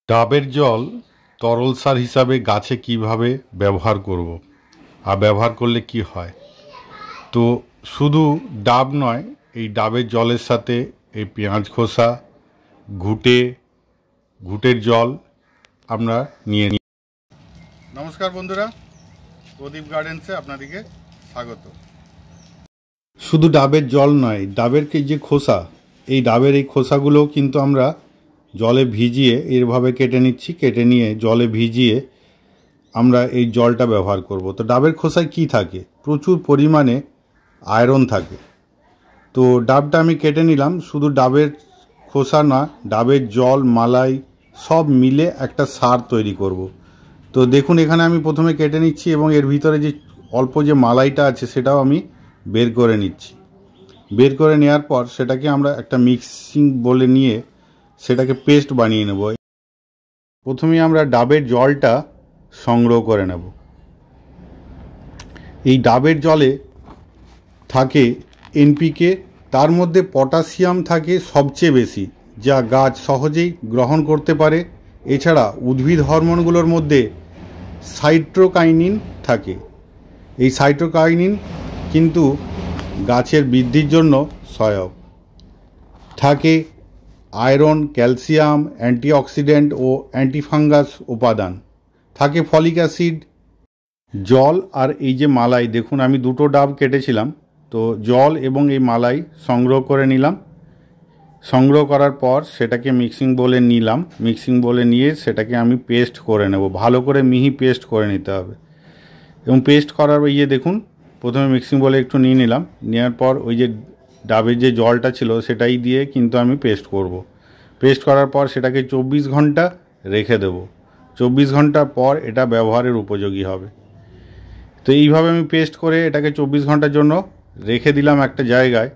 ডাবের জল তরল সার হিসাবে গাছে কিভাবে ব্যবহার করব আর ব্যবহার করলে কি হয়। তো শুধু ডাব নয়, এই ডাবের জলের সাথে এই পেঁয়াজ খোসা, ঘুটের জল আমরা নিয়ে নিই। নমস্কার বন্ধুরা, প্রদীপ গার্ডেন্সে আপনাদেরকে স্বাগত। শুধু ডাবের জল নয়, ডাবের যে খোসা, এই ডাবের এই খোসাগুলো কিন্তু আমরা জলে ভিজিয়ে এরভাবে কেটে নিচ্ছি। কেটে নিয়ে জলে ভিজিয়ে আমরা এই জলটা ব্যবহার করব। তো ডাবের খোসায় কি থাকে? প্রচুর পরিমাণে আয়রন থাকে। তো ডাবটা আমি কেটে নিলাম। শুধু ডাবের খোসা না, ডাবের জল, মালাই সব মিলে একটা সার তৈরি করব। তো দেখুন, এখানে আমি প্রথমে কেটে নিচ্ছি এবং এর ভিতরে যে অল্প যে মালাইটা আছে সেটাও আমি বের করে নিচ্ছি। বের করে নেওয়ার পর সেটাকে আমরা একটা মিক্সিং বলে নিয়ে সেটাকে পেস্ট বানিয়ে নেব। প্রথমে আমরা ডাবের জলটা সংগ্রহ করে নেব। এই ডাবের জলে থাকে এনপিকে, তার মধ্যে পটাশিয়াম থাকে সবচেয়ে বেশি, যা গাছ সহজেই গ্রহণ করতে পারে। এছাড়া উদ্ভিদ হরমোনগুলোর মধ্যে সাইটোকাইনিন থাকে। এই সাইটোকাইনিন কিন্তু গাছের বৃদ্ধির জন্য সহায়ক। থাকে আয়রন, ক্যালসিয়াম, অ্যান্টিঅক্সিডেন্ট ও অ্যান্টিফাঙ্গাস উপাদান। থাকে ফলিক অ্যাসিড। জল আর এই যে মালাই, দেখুন আমি দুটো ডাব কেটেছিলাম, তো জল এবং এই মালাই সংগ্রহ করে নিলাম। সংগ্রহ করার পর সেটাকে মিক্সিং বোলে নিলাম। মিক্সিং বোলে নিয়ে সেটাকে আমি পেস্ট করে নেব। ভালো করে মিহি পেস্ট করে নিতে হবে। এবং পেস্ট করার দেখুন, প্রথমে মিক্সিং বোলে একটু নিয়ে নিলাম। নেওয়ার পর ওই যে ডাবের যে জলটা ছিল সেটাই দিয়ে কিন্তু আমি পেস্ট করব। পেস্ট করার পর সেটাকে 24 ঘন্টা রেখে দেব। 24 ঘন্টা পর এটা ব্যবহারের উপযোগী হবে। তো এইভাবে আমি পেস্ট করে এটাকে 24 ঘন্টার জন্য রেখে দিলাম একটা জায়গায়।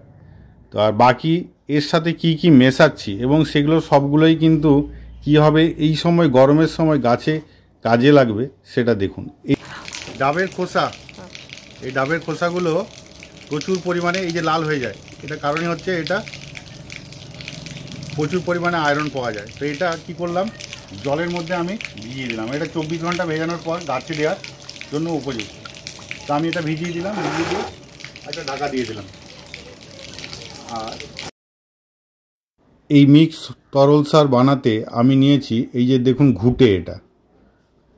তো আর বাকি এর সাথে কি কি মেশাচ্ছি এবং সেগুলো সবগুলোই কিন্তু কি হবে, এই সময় গরমের সময় গাছে কাজে লাগবে সেটা দেখুন। এই ডাবের খোসা, এই ডাবের খোসাগুলো প্রচুর পরিমাণে এই যে লাল হয়ে যায়, এটা কারণই হচ্ছে এটা প্রচুর পরিমাণে আয়রন পাওয়া যায়। তো এটা কি করলাম, জলের মধ্যে আমি ভিজিয়ে দিলাম। এটা 24 ঘন্টা ভেজানোর পর গাছে দেওয়ার জন্য উপযুক্ত। তো আমি এটা ভিজিয়ে দিলাম, ভিজিয়ে দিয়ে একটা ঢাকা দিয়ে দিলাম। আর এই মিক্স তরল সার বানাতে আমি নিয়েছি এই যে দেখুন ঘুটে, এটা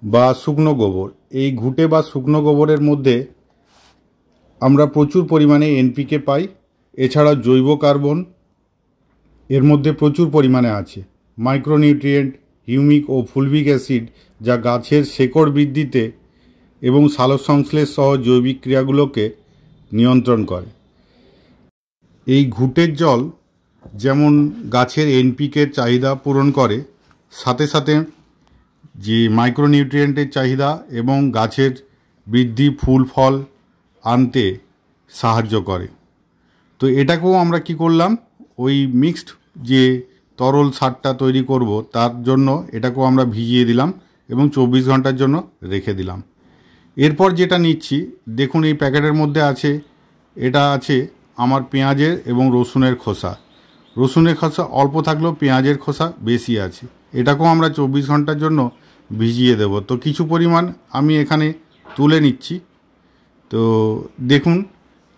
বা শুকনো গোবর। এই ঘুটে বা শুকনো গোবরের মধ্যে আমরা প্রচুর পরিমাণে এনপিকে পাই। এছাড়া জৈব কার্বন এর মধ্যে প্রচুর পরিমাণে আছে। মাইক্রোনিউট্রিয়েন্ট, হিউমিক ও ফুলভিক অ্যাসিড, যা গাছের শেকড় বৃদ্ধিতে এবং সালোকসংশ্লেষ সহ জৈবিক ক্রিয়াগুলোকে নিয়ন্ত্রণ করে। এই ঘুটের জল যেমন গাছের এনপিকের চাহিদা পূরণ করে, সাথে সাথে যে মাইক্রোনিউট্রিয়েন্টের চাহিদা এবং গাছের বৃদ্ধি, ফুল ফল আনতে সাহায্য করে। তো এটাকেও আমরা কি করলাম, ওই মিক্সড যে তরল সারটা তৈরি করব তার জন্য এটাকেও আমরা ভিজিয়ে দিলাম এবং 24 ঘন্টার জন্য রেখে দিলাম। এরপর যেটা নিচ্ছি, দেখুন এই প্যাকেটের মধ্যে আছে, এটা আছে আমার পেঁয়াজের এবং রসুনের খোসা। রসুনের খোসা অল্প থাকলেও পেঁয়াজের খোসা বেশি আছে। এটাকেও আমরা 24 ঘন্টার জন্য ভিজিয়ে দেব। তো কিছু পরিমাণ আমি এখানে তুলে নিচ্ছি। তো দেখুন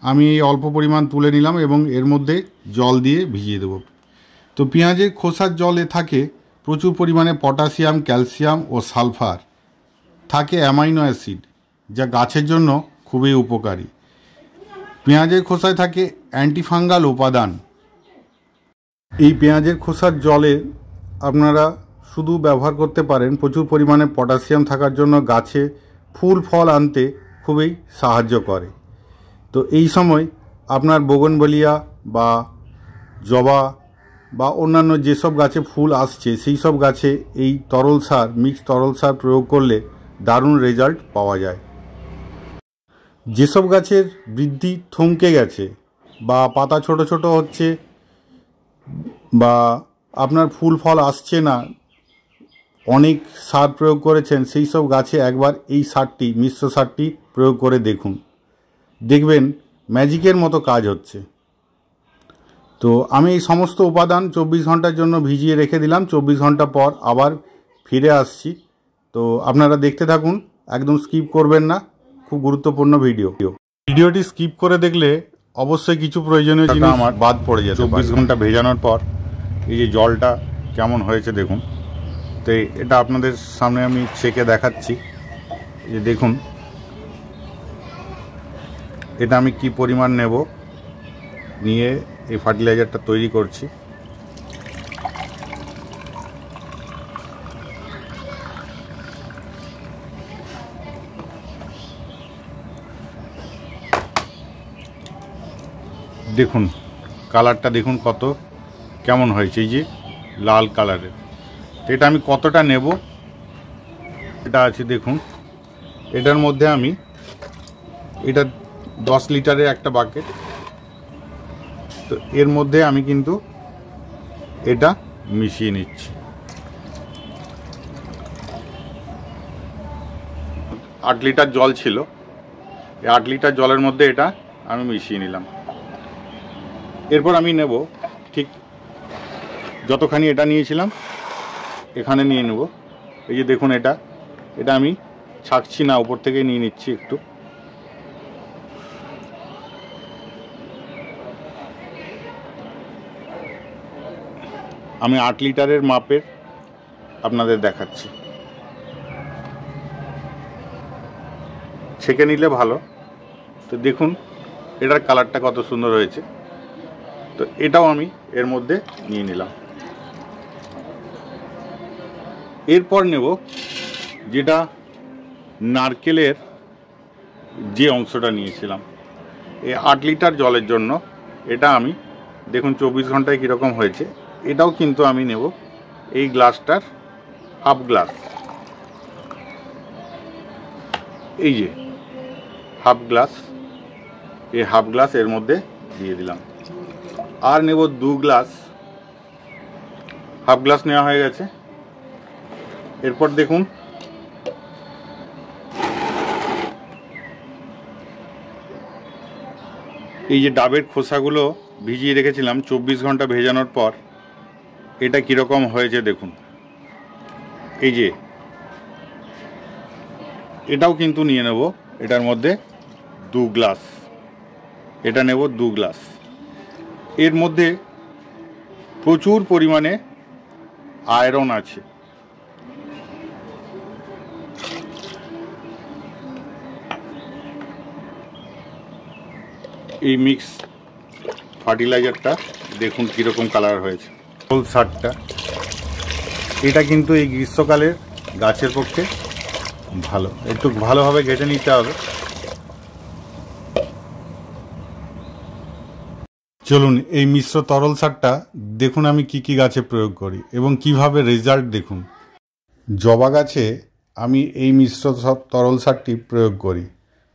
আমি অল্প পরিমাণ তুলে নিলাম এবং এর মধ্যে জল দিয়ে ভিজিয়ে দেব। তো পেঁয়াজের খোসার জলে থাকে প্রচুর পরিমাণে পটাশিয়াম, ক্যালসিয়াম ও সালফার। থাকে অ্যামাইনো অ্যাসিড, যা গাছের জন্য খুবই উপকারী। পেঁয়াজের খোসায় থাকে অ্যান্টিফাঙ্গাল উপাদান। এই পেঁয়াজের খোসার জলে আপনারা শুধু ব্যবহার করতে পারেন। প্রচুর পরিমাণে পটাশিয়াম থাকার জন্য গাছে ফুল ফল আনতে খুবই সাহায্য করে। তো এই সময় আপনার বোগনভেলিয়া বা জবা বা অন্যান্য যেসব গাছে ফুল আসছে সেই সব গাছে এই তরল সার, মিক্স তরল সার প্রয়োগ করলে দারুণ রেজাল্ট পাওয়া যায়। যেসব গাছের বৃদ্ধি থমকে গেছে বা পাতা ছোট ছোট হচ্ছে বা আপনার ফুল ফল আসছে না, অনেক সার প্রয়োগ করেছেন, সেই সব গাছে একবার এই সারটি, মিশ্র সারটি প্রয়োগ করে দেখুন। দেখবেন ম্যাজিকের মতো কাজ হচ্ছে। তো আমি এই সমস্ত উপাদান 24 ঘন্টার জন্য ভিজিয়ে রেখে দিলাম। 24 ঘন্টা পর আবার ফিরে আসছি। তো আপনারা দেখতে থাকুন, একদম স্কিপ করবেন না, খুব গুরুত্বপূর্ণ ভিডিওটি স্কিপ করে দেখলে অবশ্যই কিছু প্রয়োজনীয় জিনিস আমার বাদ পড়ে যেতে পারে। 24 ঘন্টা ভেজানোর পর এই যে জলটা কেমন হয়েছে দেখুন। তো এটা আপনাদের সামনে আমি ছেঁকে দেখাচ্ছি। এই যে দেখুন, এটা আমি কি পরিমাণ নেব, নিয়ে এই ফার্টিলাইজারটা তৈরি করছি। দেখুন কালারটা দেখুন কত কেমন হয়েছে, এই যে লাল কালারের। তো এটা আমি কতটা নেব, এটা আছে দেখুন। এটার মধ্যে আমি, এটা 10 লিটারের একটা বাকেট, তো এর মধ্যে আমি কিন্তু এটা মিশিয়ে নিচ্ছি। 8 লিটার জল ছিল, এই 8 লিটার জলের মধ্যে এটা আমি মিশিয়ে নিলাম। এরপর আমি নেব ঠিক যতখানি এটা নিয়েছিলাম এখানে নিয়ে নেব। এই যে দেখুন, এটা আমি ছাঁকছি না, উপর থেকে নিয়ে নিচ্ছি একটু। আমি 8 লিটারের মাপের আপনাদের দেখাচ্ছি, ছেঁকে নিলে ভালো। তো দেখুন এটার কালারটা কত সুন্দর হয়েছে। তো এটাও আমি এর মধ্যে নিয়ে নিলাম। এরপর নেব যেটা নারকেলের যে অংশটা নিয়েছিলাম এই 8 লিটার জলের জন্য। এটা আমি দেখুন 24 ঘন্টায় কীরকম হয়েছে। এটাও কিন্তু আমি নেব এই গ্লাসটার হাফ গ্লাস, এই যে হাফ গ্লাস, এই হাফ গ্লাস এর মধ্যে দিয়ে দিলাম। আর নেব 2 গ্লাস, হাফ গ্লাস নেওয়া হয়ে গেছে। এরপর দেখুন এই যে ডাবের খোসাগুলো ভিজিয়ে রেখেছিলাম 24 ঘন্টা ভেজানোর পর, এটা কীরকম হয়েছে দেখুন। এই যে এটাও কিন্তু নিয়ে নেব, এটার মধ্যে 2 গ্লাস, এটা নেব 2 গ্লাস। এর মধ্যে প্রচুর পরিমাণে আয়রন আছে। এই মিক্স ফার্টিলাইজারটা দেখুন কীরকম কালার হয়েছে। ফুল সারটা এটা কিন্তু এই গ্রীষ্মকালের গাছের পক্ষে ভালো, একটু ভালোভাবে ঘেটে নিতে হবে। চলুন এই মিশ্র তরল সারটা দেখুন আমি কি গাছে প্রয়োগ করি এবং কিভাবে রেজাল্ট দেখুন। জবা গাছে আমি এই মিশ্র তরল সারটি প্রয়োগ করি।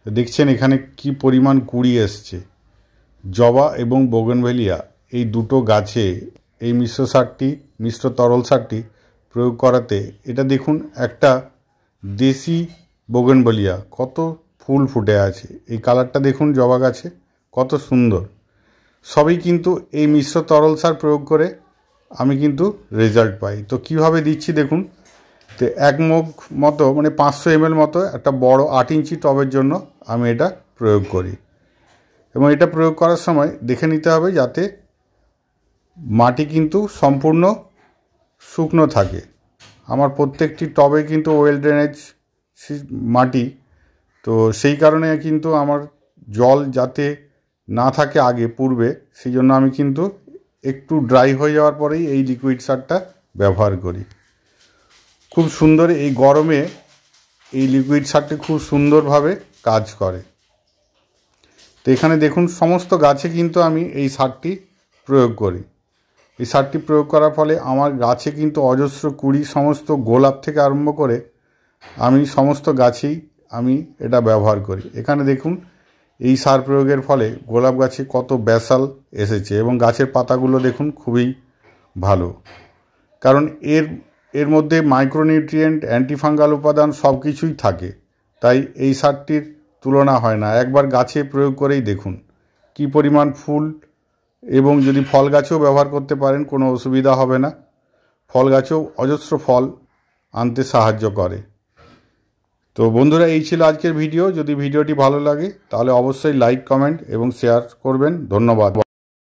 দেখছেন এখানে কি পরিমাণ কুঁড়ি এসছে। জবা এবং বোগেনভেলিয়া এই দুটো গাছে এই মিশ্র তরল সারটি প্রয়োগ করাতে, এটা দেখুন একটা দেশি বোগেনভেলিয়া কত ফুল ফুটে আছে। এই কালারটা দেখুন জবা গাছে কত সুন্দর। সবই কিন্তু এই মিশ্র তরল সার প্রয়োগ করে আমি কিন্তু রেজাল্ট পাই। তো কিভাবে দিচ্ছি দেখুন। তো 1 মগ মতো, মানে 500 ml মতো একটা বড় 8 ইঞ্চি টবের জন্য আমি এটা প্রয়োগ করি। এবং এটা প্রয়োগ করার সময় দেখে নিতে হবে যাতে মাটি কিন্তু সম্পূর্ণ শুকনো থাকে। আমার প্রত্যেকটি টবে কিন্তু ওয়েল ড্রেনেজ মাটি, তো সেই কারণে কিন্তু আমার জল যাতে না থাকে আগে পূর্বে, সেই জন্য আমি কিন্তু একটু ড্রাই হয়ে যাওয়ার পরেই এই লিকুইড সারটা ব্যবহার করি। খুব সুন্দর, এই গরমে এই লিকুইড সারটি খুব সুন্দরভাবে কাজ করে। তো এখানে দেখুন সমস্ত গাছে কিন্তু আমি এই সারটি প্রয়োগ করি। এই সারটি প্রয়োগ করার ফলে আমার গাছে কিন্তু অজস্র কুঁড়ি, সমস্ত গোলাপ থেকে আরম্ভ করে আমি সমস্ত গাছেই আমি এটা ব্যবহার করি। এখানে দেখুন এই সার প্রয়োগের ফলে গোলাপ গাছে কত ব্যাসাল এসেছে এবং গাছের পাতাগুলো দেখুন খুবই ভালো। কারণ এর মধ্যে মাইক্রোনিউট্রিয়েন্ট, অ্যান্টিফাঙ্গাল উপাদান সব কিছুই থাকে, তাই এই সারটির তুলনা হয় না। একবার গাছে প্রয়োগ করেই দেখুন কি পরিমাণ ফুল, এবং যদি ফল গাছেও ব্যবহার করতে পারেন কোনো অসুবিধা হবে না। ফল গাছেও অজস্র ফল আনতে সাহায্য করে। তো বন্ধুরা, এই ছিল আজকের ভিডিও। যদি ভিডিওটি ভালো লাগে তাহলে অবশ্যই লাইক, কমেন্ট এবং শেয়ার করবেন। ধন্যবাদ।